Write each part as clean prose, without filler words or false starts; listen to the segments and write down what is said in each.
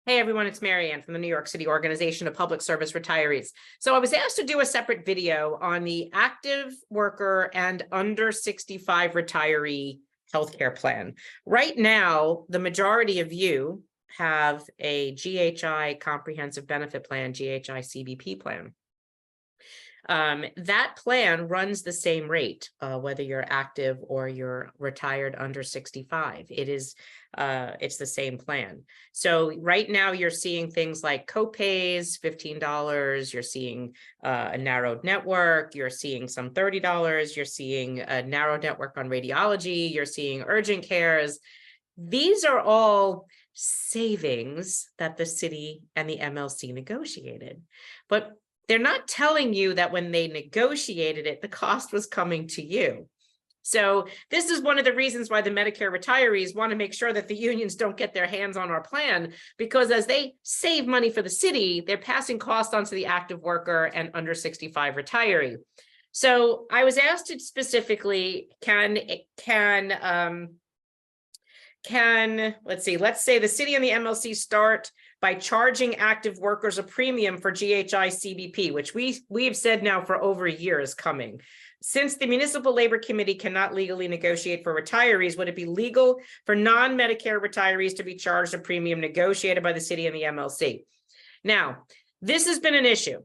Hey everyone, it's Marianne from the New York City Organization of Public Service Retirees. So I was asked to do a separate video on the active worker and under 65 retiree healthcare plan. Right now, the majority of you have a GHI comprehensive benefit plan, GHI CBP plan. That plan runs the same rate, whether you're active or you're retired under 65. It's the same plan. So right now you're seeing things like copays, $15. You're seeing a narrowed network. You're seeing some $30. You're seeing a narrowed network on radiology. You're seeing urgent cares. These are all savings that the city and the MLC negotiated, but they're not telling you that when they negotiated it, the cost was coming to you. So this is one of the reasons why the Medicare retirees want to make sure that the unions don't get their hands on our plan, because as they save money for the city, they're passing costs onto the active worker and under 65 retiree. So I was asked to specifically, let's say the city and the MLC start by charging active workers a premium for GHI CBP, which we've said now for over a year is coming. Since the Municipal Labor Committee cannot legally negotiate for retirees, would it be legal for non-Medicare retirees to be charged a premium negotiated by the city and the MLC? Now, this has been an issue.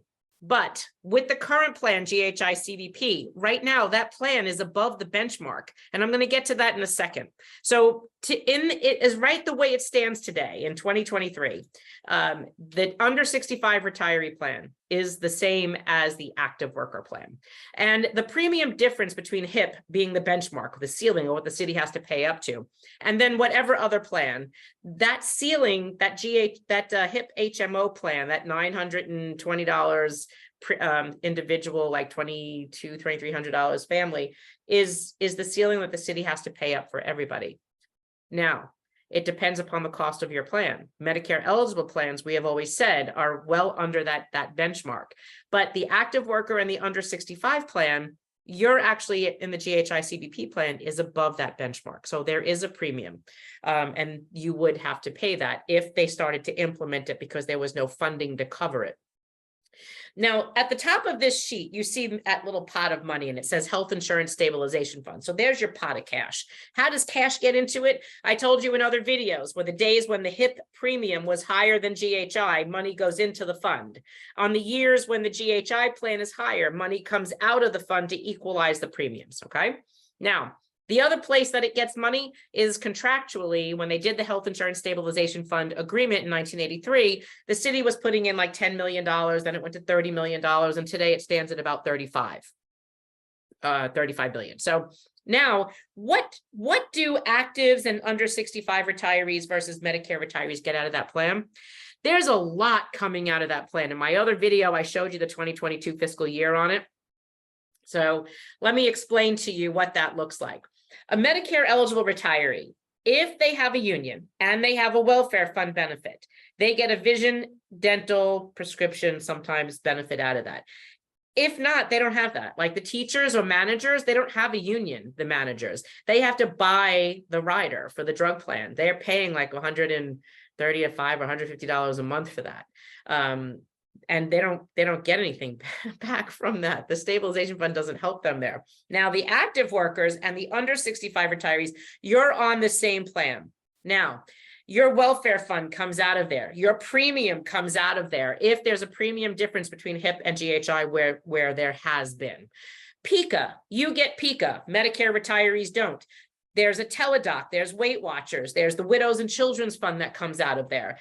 But with the current plan, GHI CBP, right now, that plan is above the benchmark. And I'm going to get to that in a second. So it is right the way it stands today in 2023. The under 65 retiree plan is the same as the active worker plan. And the premium difference between HIP being the benchmark, the ceiling of what the city has to pay up to, and then whatever other plan, that ceiling, that HIP HMO plan, that $920 individual, like $2,300 family, is the ceiling that the city has to pay up for everybody. Now, it depends upon the cost of your plan. Medicare eligible plans, we have always said, are well under that benchmark. But the active worker and the under 65 plan, you're actually in the GHI CBP plan is above that benchmark. So there is a premium, and you would have to pay that if they started to implement it because there was no funding to cover it. Now, at the top of this sheet, you see that little pot of money, and it says Health Insurance Stabilization Fund. So there's your pot of cash. How does cash get into it? I told you in other videos, where the days when the HIP premium was higher than GHI, money goes into the fund. On the years when the GHI plan is higher, money comes out of the fund to equalize the premiums, okay? Now, the other place that it gets money is contractually. When they did the Health Insurance Stabilization Fund agreement in 1983, the city was putting in like $10 million, then it went to $30 million, and today it stands at about 35 billion. So now, what do actives and under 65 retirees versus Medicare retirees get out of that plan? There's a lot coming out of that plan. In my other video, I showed you the 2022 fiscal year on it. So let me explain to you what that looks like. A Medicare eligible retiree, if they have a union and they have a welfare fund benefit, they get a vision, dental, prescription, sometimes benefit out of that. If not, they don't have that. Like the teachers or managers, they don't have a union, the managers. They have to buy the rider for the drug plan. They're paying like $135 or $150 a month for that. And they don't get anything back from that. The stabilization fund doesn't help them there. Now, the active workers and the under 65 retirees, you're on the same plan. Now, your welfare fund comes out of there. Your premium comes out of there. If there's a premium difference between HIP and GHI where there has been. PICA, you get PICA. Medicare retirees don't. There's a teledoc, there's Weight Watchers, there's the Widows and Children's Fund that comes out of there.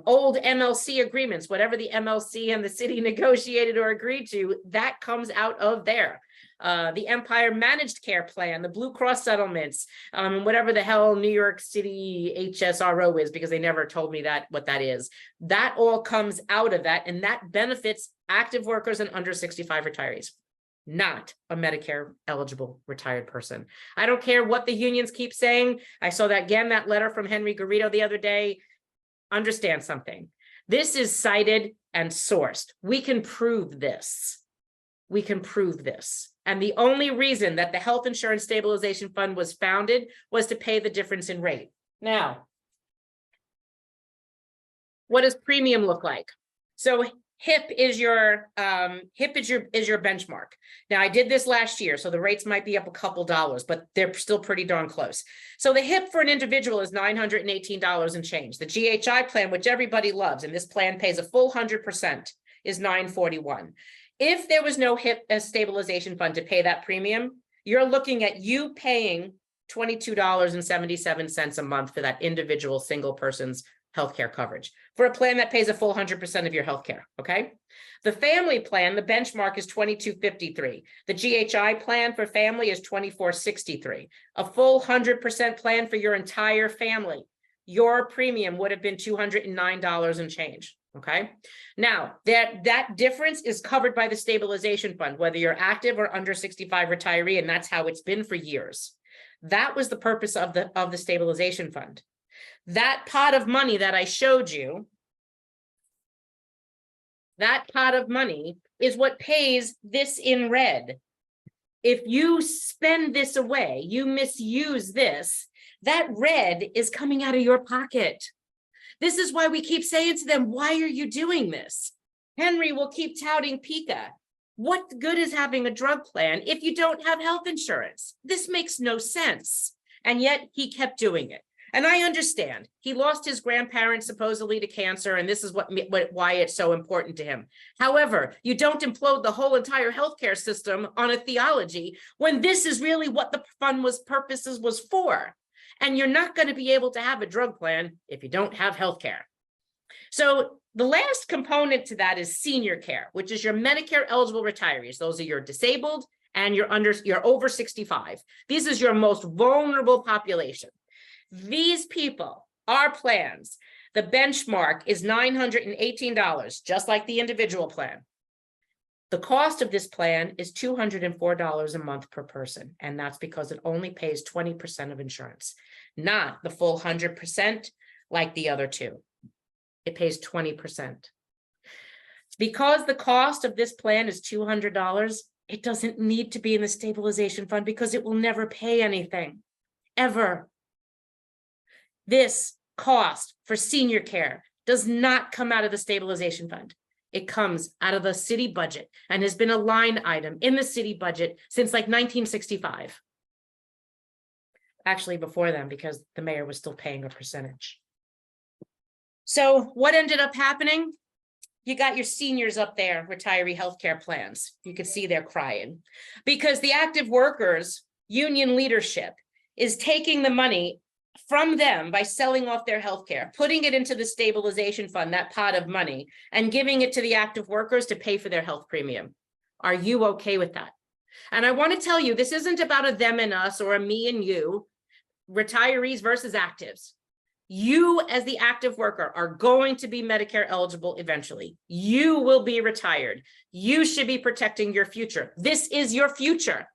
Old MLC agreements, whatever the MLC and the city negotiated or agreed to, that comes out of there. The Empire Managed Care Plan, the Blue Cross settlements, whatever the hell New York City HSRO is, because they never told me what that is. That all comes out of that, and that benefits active workers and under 65 retirees. Not a Medicare eligible retired person. I don't care what the unions keep saying. I saw that again, that letter from Henry Garrido the other day. Understand something. This is cited and sourced. We can prove this. We can prove this. And the only reason that the Health Insurance Stabilization Fund was founded was to pay the difference in rate. Now, What does premium look like? So HIP is your benchmark. Now I did this last year, so the rates might be up a couple dollars, but they're still pretty darn close. So the HIP for an individual is $918 and change. The GHI plan, which everybody loves, and this plan pays a full 100%, is $941. If there was no HIP stabilization fund to pay that premium, you're looking at you paying $22.77 a month for that individual single person's healthcare coverage for a plan that pays a full 100% of your healthcare. Okay. The family plan, the benchmark is $22.53. The GHI plan for family is $24.63. A full 100% plan for your entire family. Your premium would have been $209 and change. Okay. Now that difference is covered by the stabilization fund, whether you're active or under 65 retiree, and that's how it's been for years. That was the purpose of the stabilization fund. That pot of money that I showed you, that pot of money is what pays this in red. If you spend this away, you misuse this, that red is coming out of your pocket. This is why we keep saying to them, why are you doing this? Henry will keep touting PICA. What good is having a drug plan if you don't have health insurance? This makes no sense. And yet he kept doing it. And I understand he lost his grandparents supposedly to cancer, and this is why it's so important to him. However, you don't implode the whole entire healthcare system on a theology when this is really what the fund purposes was for. And you're not going to be able to have a drug plan if you don't have healthcare. So the last component to that is senior care, which is your Medicare eligible retirees. Those are your disabled and you're over 65. This is your most vulnerable population. These people, our plans, the benchmark is $918, just like the individual plan. The cost of this plan is $204 a month per person, and that's because it only pays 20% of insurance, not the full 100% like the other two. It pays 20%. Because the cost of this plan is $200, it doesn't need to be in the stabilization fund because it will never pay anything, ever. This cost for senior care does not come out of the stabilization fund. It comes out of the city budget and has been a line item in the city budget since like 1965. Actually before then, because the mayor was still paying a percentage. So what ended up happening? You got your seniors up there, retiree healthcare plans. You can see they're crying because the active workers union leadership is taking the money from them by selling off their healthcare, putting it into the stabilization fund, that pot of money, and giving it to the active workers to pay for their health premium. Are you okay with that? And I want to tell you, this isn't about a them and us or a me and you, retirees versus actives. You as the active worker are going to be Medicare eligible eventually. You will be retired. You should be protecting your future. This is your future.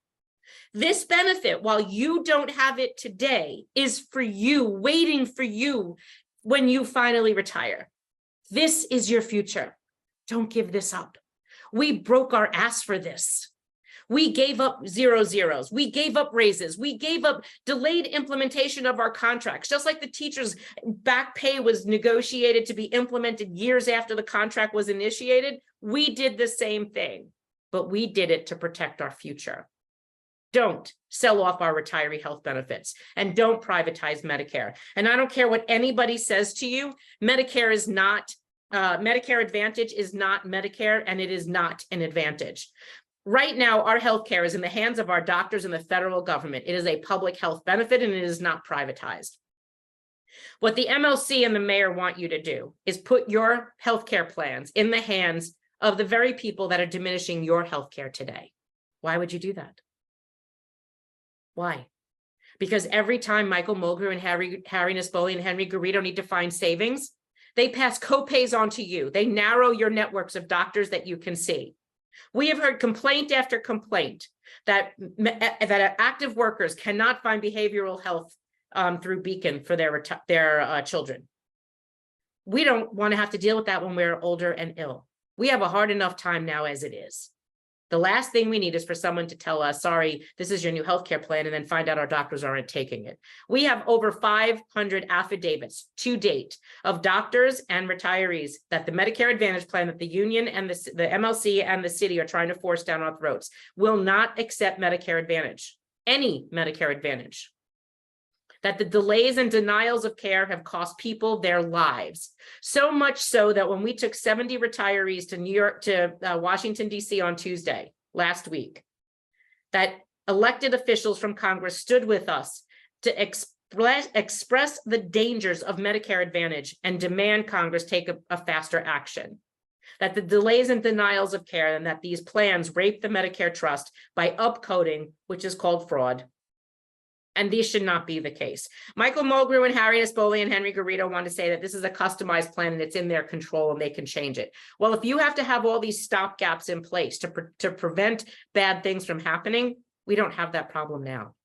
This benefit, while you don't have it today, is for you, waiting for you when you finally retire. This is your future. Don't give this up. We broke our ass for this. We gave up 0 zeros. We gave up raises. We gave up delayed implementation of our contracts. Just like the teachers' back pay was negotiated to be implemented years after the contract was initiated, we did the same thing, but we did it to protect our future. Don't sell off our retiree health benefits and don't privatize Medicare. And I don't care what anybody says to you, Medicare is not, Medicare Advantage is not Medicare, and it is not an advantage. Right now, our healthcare is in the hands of our doctors and the federal government. It is a public health benefit and it is not privatized. What the MLC and the mayor want you to do is put your healthcare plans in the hands of the very people that are diminishing your healthcare today. Why would you do that? Why? Because every time Michael Mulgrew and Harry Nespoli and Henry Garrido need to find savings, they pass copays onto you. They narrow your networks of doctors that you can see. We have heard complaint after complaint that active workers cannot find behavioral health through Beacon for their children. We don't want to have to deal with that when we're older and ill. We have a hard enough time now as it is. The last thing we need is for someone to tell us, sorry, this is your new healthcare plan, and then find out our doctors aren't taking it. We have over 500 affidavits to date of doctors and retirees that the Medicare Advantage plan that the union and the MLC and the city are trying to force down our throats will not accept Medicare Advantage, any Medicare Advantage. That the delays and denials of care have cost people their lives. So much so that when we took 70 retirees to Washington, D.C. on Tuesday, last week, that elected officials from Congress stood with us to express the dangers of Medicare Advantage and demand Congress take a faster action. That the delays and denials of care and that these plans rape the Medicare trust by upcoding, which is called fraud. And these should not be the case. Michael Mulgrew and Harry Espoli and Henry Garrido want to say that this is a customized plan and it's in their control and they can change it. Well, if you have to have all these stopgaps in place to prevent bad things from happening, we don't have that problem now.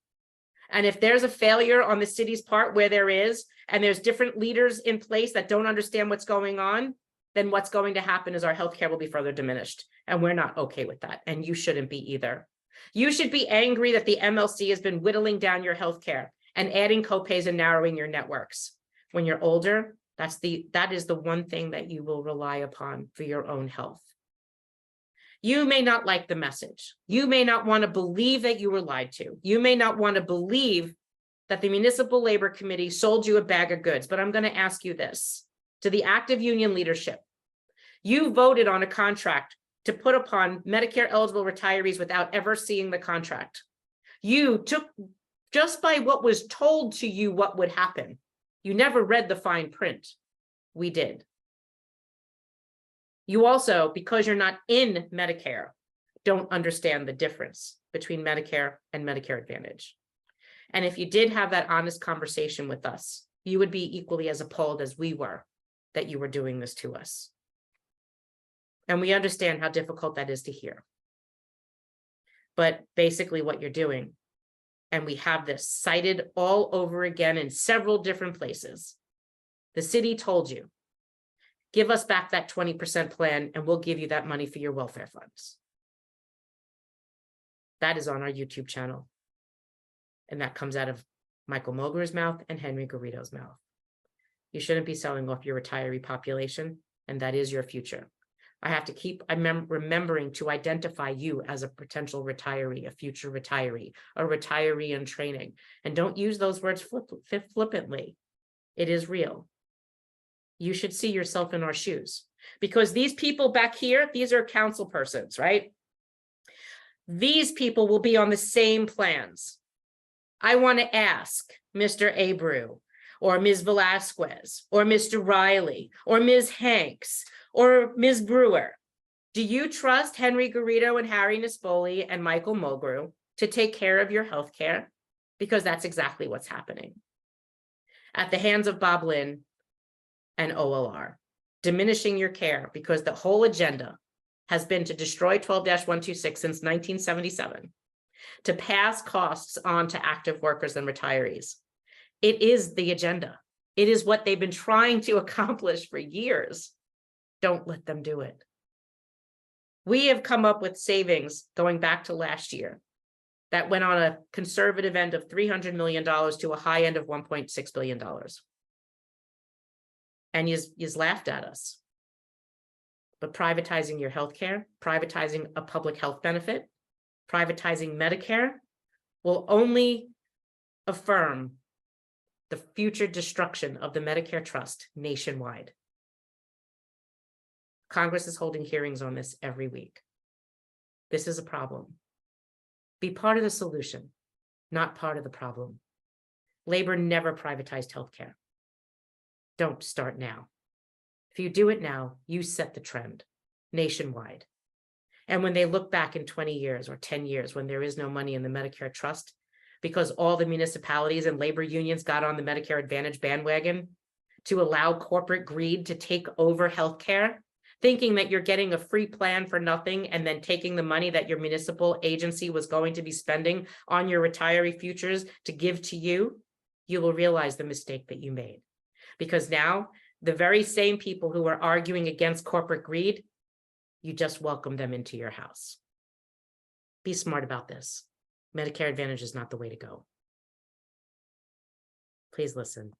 And if there's a failure on the city's part where there is, and there's different leaders in place that don't understand what's going on, then what's going to happen is our healthcare will be further diminished. And we're not okay with that. And you shouldn't be either. You should be angry that the MLC has been whittling down your healthcare and adding copays and narrowing your networks. When you're older, that is the one thing that you will rely upon for your own health. You may not like the message. You may not want to believe that you were lied to. You may not want to believe that the Municipal Labor Committee sold you a bag of goods, but I'm going to ask you this. To the active union leadership, you voted on a contract to put upon Medicare eligible retirees without ever seeing the contract. You took, just by what was told to you what would happen. You never read the fine print. We did. You also, because you're not in Medicare, don't understand the difference between Medicare and Medicare Advantage. And if you did have that honest conversation with us, you would be equally as appalled as we were that you were doing this to us. And we understand how difficult that is to hear. But basically what you're doing, and we have this cited all over again in several different places. The city told you, give us back that 20% plan and we'll give you that money for your welfare funds. That is on our YouTube channel. And that comes out of Michael Mulgrew's mouth and Henry Garrido's mouth. You shouldn't be selling off your retiree population, and that is your future. I have to keep remembering to identify you as a potential retiree, a future retiree, a retiree in training. And don't use those words flippantly. It is real. You should see yourself in our shoes. Because these people back here, these are council persons, right? These people will be on the same plans. I want to ask Mr. Abreu, or Ms. Velasquez, or Mr. Riley, or Ms. Hanks, or Ms. Brewer, do you trust Henry Garrido and Harry Nespoli and Michael Mulgrew to take care of your health care? Because that's exactly what's happening. At the hands of Bob Lynn and OLR, diminishing your care because the whole agenda has been to destroy 12-126 since 1977, to pass costs on to active workers and retirees. It is the agenda. It is what they've been trying to accomplish for years. Don't let them do it. We have come up with savings going back to last year that went on a conservative end of $300 million to a high end of $1.6 billion. And you's laughed at us. But privatizing your healthcare, privatizing a public health benefit, privatizing Medicare will only affirm the future destruction of the Medicare trust nationwide. Congress is holding hearings on this every week. This is a problem. Be part of the solution, not part of the problem. Labor never privatized healthcare. Don't start now. If you do it now, you set the trend nationwide. And when they look back in 20 years or 10 years, when there is no money in the Medicare trust, because all the municipalities and labor unions got on the Medicare Advantage bandwagon to allow corporate greed to take over healthcare, thinking that you're getting a free plan for nothing and then taking the money that your municipal agency was going to be spending on your retiree futures to give to you, you will realize the mistake that you made. Because now the very same people who are arguing against corporate greed, you just welcome them into your house. Be smart about this. Medicare Advantage is not the way to go. Please listen.